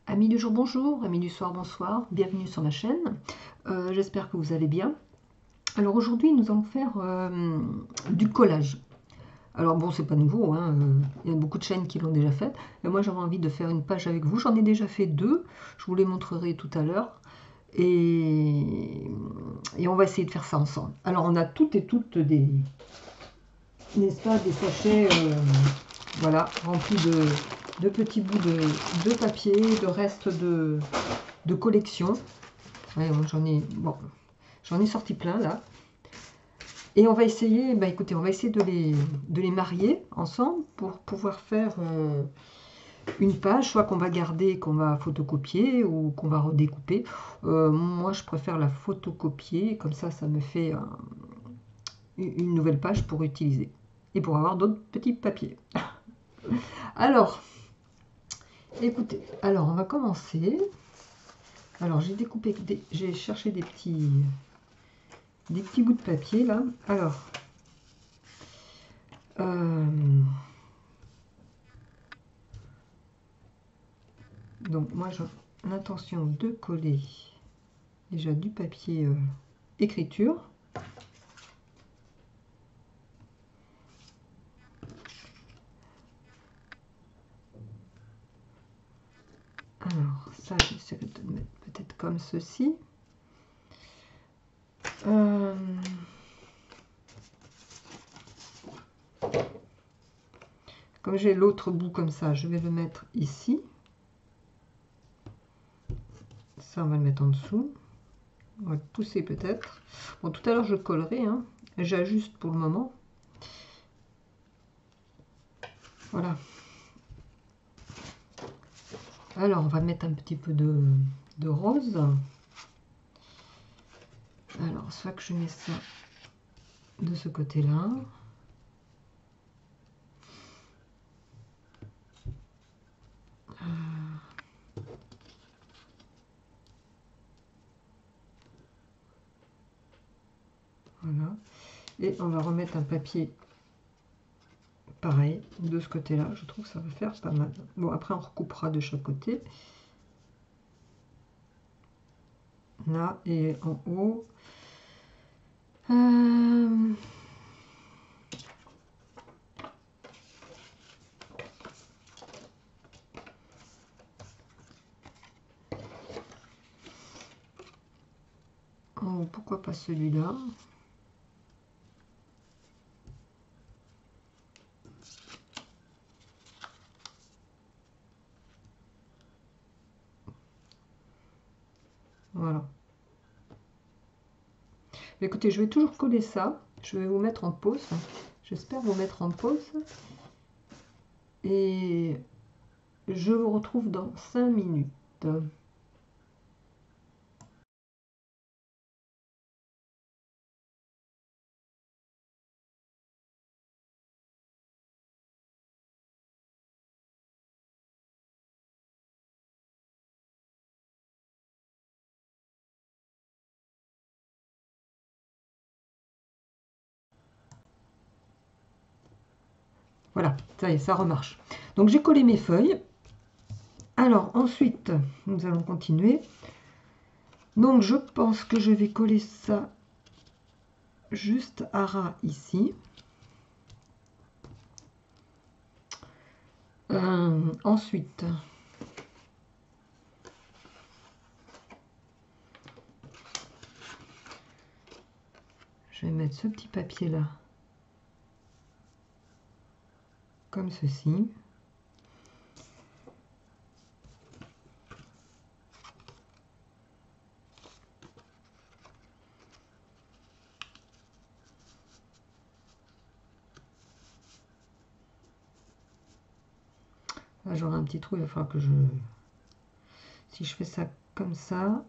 Amis du jour, bonjour, amis du soir, bonsoir, bienvenue sur ma chaîne. J'espère que vous allez bien. Alors aujourd'hui, nous allons faire du collage. Alors bon, c'est pas nouveau, hein, il y a beaucoup de chaînes qui l'ont déjà fait. Et moi, j'avais envie de faire une page avec vous. J'en ai déjà fait deux, je vous les montrerai tout à l'heure. Et on va essayer de faire ça ensemble. Alors on a toutes et toutes des, n'est-ce pas, des sachets, voilà, remplis de petits bouts de papier, de restes de collection. Ouais, j'en ai sorti plein là. Et on va essayer, bah écoutez, on va essayer de les marier ensemble pour pouvoir faire une page, soit qu'on va garder, qu'on va photocopier ou qu'on va redécouper. Moi, je préfère la photocopier, comme ça me fait une nouvelle page pour utiliser et pour avoir d'autres petits papiers. Alors, écoutez, alors on va commencer. Alors j'ai découpé, j'ai cherché des petits bouts de papier là. Alors, donc moi j'ai l'intention de coller déjà du papier écriture. Alors ça j'essaierai de le mettre peut-être comme ceci. Comme j'ai l'autre bout comme ça, je vais le mettre ici. Ça, on va le mettre en dessous. On va le pousser peut-être. Bon, tout à l'heure, je collerai. Hein. J'ajuste pour le moment. Voilà. Alors, on va mettre un petit peu de rose. Alors, soit que je mets ça de ce côté-là. Voilà. Et on va remettre un papier pareil de ce côté-là. Je trouve que ça va faire pas mal. Bon, après, on recoupera de chaque côté. Là et en haut. Oh, pourquoi pas celui-là? Voilà. Écoutez, je vais toujours coller ça. Je vais vous mettre en pause. J'espère vous mettre en pause. Et je vous retrouve dans 5 minutes. Voilà, ça y est, ça remarche. Donc j'ai collé mes feuilles. Alors ensuite, nous allons continuer. Donc je pense que je vais coller ça juste à ras ici. Ensuite, je vais mettre ce petit papier là, comme ceci. Là j'aurai un petit trou, il va falloir que je... Si je fais ça comme ça...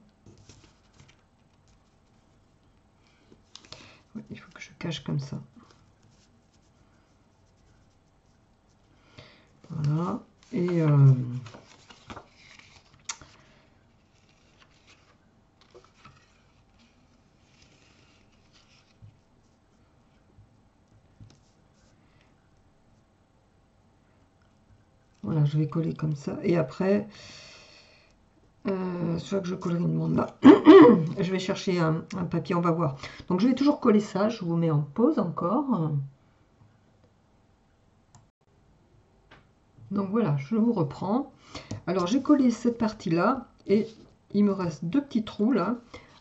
Ouais, il faut que je cache comme ça. Voilà. Et... voilà, je vais coller comme ça. Et après, Soit que je collerai une bande là. Je vais chercher un papier, on va voir. Donc je vais toujours coller ça, je vous mets en pause encore. Donc voilà, je vous reprends. Alors j'ai collé cette partie là et il me reste deux petits trous là.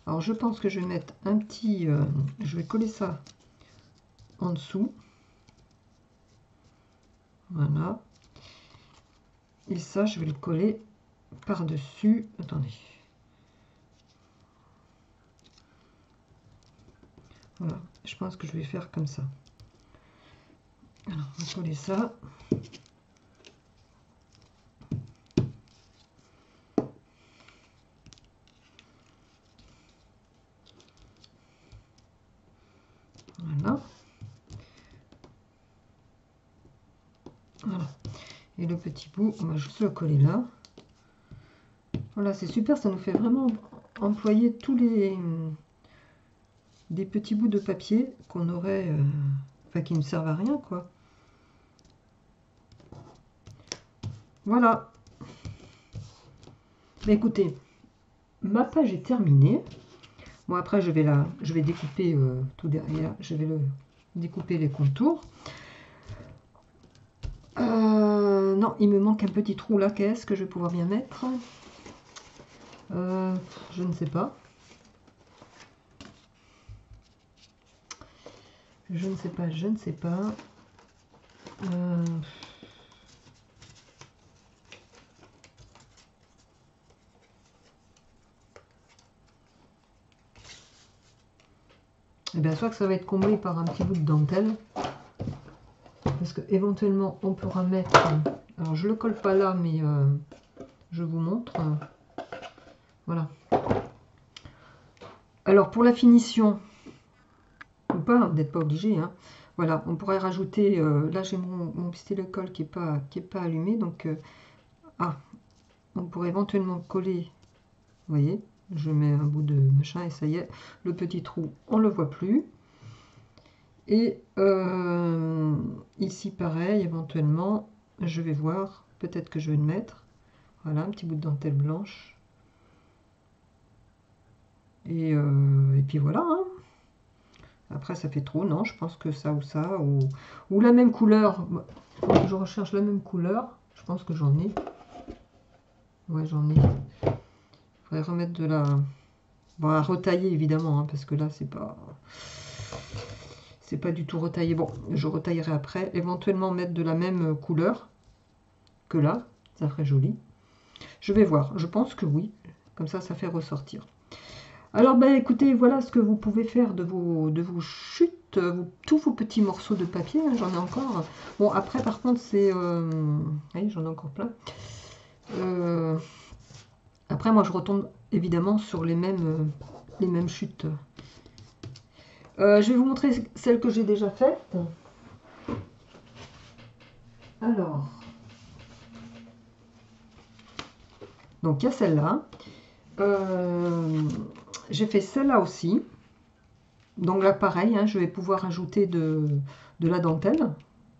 Alors je pense que je vais mettre un petit, je vais coller ça en dessous. Voilà. Et ça, je vais le coller par-dessus. Attendez. Voilà, je pense que je vais faire comme ça. Alors, on va coller ça. Voilà. Voilà. Et le petit bout, on va juste le coller là. Voilà, c'est super, ça nous fait vraiment employer tous les des petits bouts de papier qu'on aurait, enfin qui ne servent à rien, quoi. Voilà. Bah, écoutez, ma page est terminée. Bon, après, je vais découper tout derrière. Je vais découper les contours. Non, il me manque un petit trou là. Qu'est-ce que je vais pouvoir bien mettre? Je ne sais pas. Je ne sais pas, je ne sais pas. Et bien, soit que ça va être comblé par un petit bout de dentelle. Parce que éventuellement on pourra mettre. Alors je le colle pas là, mais je vous montre. Voilà. Alors pour la finition, ou pas, vous n'êtes pas obligé. Hein. Voilà, on pourrait rajouter. Là j'ai mon pistolet colle qui est pas allumé, donc on pourrait éventuellement coller. Vous voyez, je mets un bout de machin et ça y est, le petit trou, on le voit plus. Et ici pareil, éventuellement, je vais voir, peut-être que je vais le mettre. Voilà, un petit bout de dentelle blanche. Et puis voilà. Hein. Après, ça fait trop, non, je pense que ça ou ça, ou la même couleur. Je recherche la même couleur. Je pense que j'en ai. Ouais, j'en ai. Il faudrait remettre de la... Bon, à retailler, évidemment, hein, parce que là, c'est pas du tout retaillé. Bon, je retaillerai après. Éventuellement, mettre de la même couleur que là. Ça ferait joli. Je vais voir. Je pense que oui. Comme ça fait ressortir. Alors, ben, écoutez, voilà ce que vous pouvez faire de vos chutes, tous vos petits morceaux de papier. Hein, j'en ai encore. Bon, après, par contre, c'est... oui, j'en ai encore plein. Après, moi, je retombe évidemment sur les mêmes chutes. Je vais vous montrer celles que j'ai déjà faites. Alors, donc il y a celle-là. J'ai fait celle-là aussi. Donc là, pareil, hein, je vais pouvoir ajouter de la dentelle,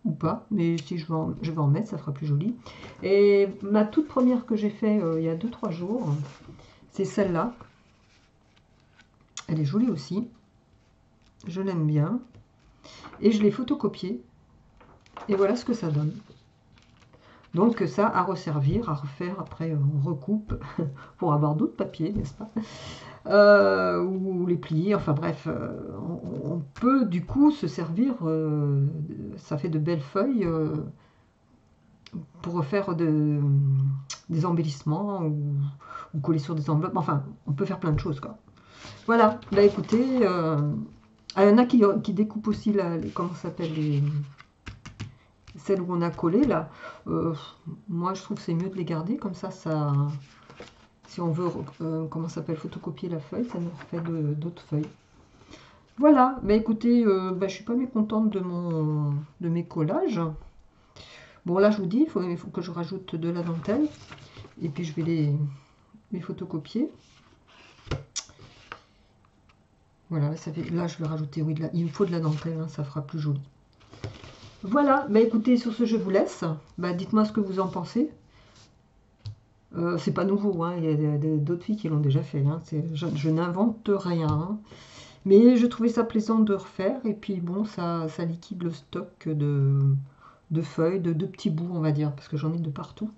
ou pas, mais si je vais en mettre, ça fera plus joli. Et ma toute première que j'ai fait il y a 2-3 jours, c'est celle-là. Elle est jolie aussi. Je l'aime bien. Et je l'ai photocopiée. Et voilà ce que ça donne. Donc ça à resservir, à refaire, après on recoupe pour avoir d'autres papiers, n'est-ce pas? Ou les plier, enfin bref, on peut du coup se servir, ça fait de belles feuilles pour refaire des embellissements ou coller sur des enveloppes, enfin on peut faire plein de choses quoi. Voilà, bah écoutez, il y en a qui découpent aussi comment ça s'appelle, celles où on a collé là. Moi je trouve que c'est mieux de les garder, comme ça si on veut, comment ça s'appelle, photocopier la feuille, ça nous refait d'autres feuilles. Voilà, bah écoutez, je suis pas mécontente de mes collages. Bon là je vous dis, il faut que je rajoute de la dentelle. Et puis je vais les photocopier. Voilà, là je vais rajouter, oui, il me faut de la dentelle, hein, ça fera plus joli. Voilà, bah écoutez, sur ce je vous laisse. Bah, dites-moi ce que vous en pensez. C'est pas nouveau, hein, il y a d'autres filles qui l'ont déjà fait. Hein, je n'invente rien. Hein. Mais je trouvais ça plaisant de refaire. Et puis bon, ça liquide le stock de feuilles, de petits bouts, on va dire, parce que j'en ai de partout.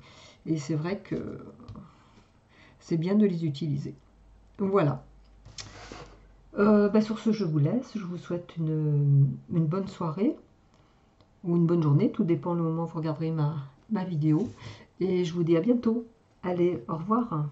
Et c'est vrai que c'est bien de les utiliser. Voilà. Bah, sur ce, je vous laisse. Je vous souhaite une bonne soirée ou une bonne journée. Tout dépend le moment où vous regarderez ma vidéo. Et je vous dis à bientôt. Allez, au revoir.